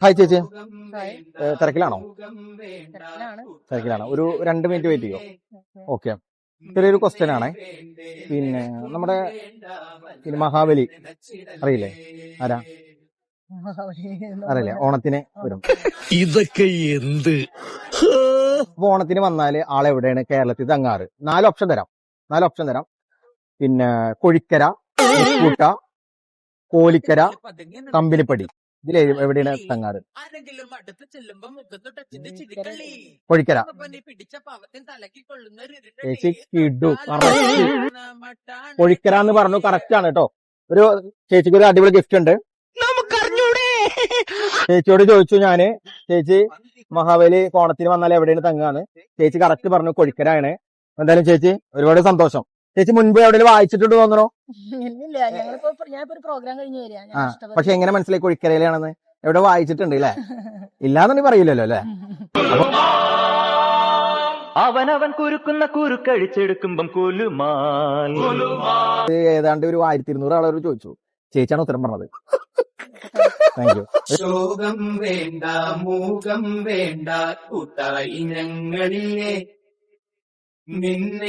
Hi ചേച്ചി, hi. തിരക്കിലാണോ? തിരക്കിലാണ്. തിരക്കിലാണ്. ഒരു 2 മിനിറ്റ് വെയിറ്റ് ചെയ്യോ? ഓക്കെ. ചെറിയൊരു ക്വസ്റ്റ്യൻ ആണേ. പിന്നെ നമ്മുടെ മഹാബലി അറിയില്ലേ? ആരാ അറിയില്ലേ? ഓണത്തിന് വരും. ഇതൊക്കെ എന്ത്? അപ്പൊ ഓണത്തിന് വന്നാല് ആളെവിടെയാണ് കേരളത്തിൽ തങ്ങാറ്? 4 ഓപ്ഷൻ തരാം. പിന്നെ കൊഴിക്കര, ഉപ്പൂട്ട, കോലിക്കര, കമ്പനിപ്പടി. ഇതിൽ എവിടെയാണ് തങ്ങാറ്? കൊഴിക്കര. ചേച്ചി കിഡു. കൊഴിക്കര എന്ന് പറഞ്ഞു, കറക്റ്റ് ആണ് കേട്ടോ. ഒരു ചേച്ചിക്ക് ഒരു അടിപൊളി ഗിഫ്റ്റ് ഉണ്ട്. ചേച്ചിയോട് ചോദിച്ചു ഞാന്, ചേച്ചി മഹാബലി ഓണത്തിന് വന്നാൽ എവിടെയാണ് തങ്ങാന്ന്. ചേച്ചി കറക്റ്റ് പറഞ്ഞു കൊഴിക്കരാണ്. എന്തായാലും ചേച്ചി ഒരുപാട് സന്തോഷം. ചേച്ചി മുൻപ് എവിടെയും വായിച്ചിട്ടുണ്ട് തോന്നണോ? ഇല്ലില്ല, ഞാനിപ്പോ ഒരു പ്രോഗ്രാം കഴിഞ്ഞ് വരിക. ആ, പക്ഷെ എങ്ങനെ മനസ്സിലായി കൊഴിക്കരയിലാണെന്ന്? എവിടെ വായിച്ചിട്ടുണ്ട് അല്ലേ? ഇല്ലാന്നുണ്ടെങ്കിൽ പറയില്ലല്ലോ അല്ലേ? അവനവൻ കുരുക്കുന്ന കുരുക്കഴിച്ചെടുക്കുമ്പം കൊലുമാൽ. ഏതാണ്ട് ഒരു 1200 ആളോട് ചോദിച്ചു. ചേച്ചിയാണ് ഉത്തരം പറഞ്ഞത്. Thank you. ശോകം വേണ്ട, മൂകം വേണ്ട, കൂട്ടായി ഞങ്ങളിലെ നിന്നെ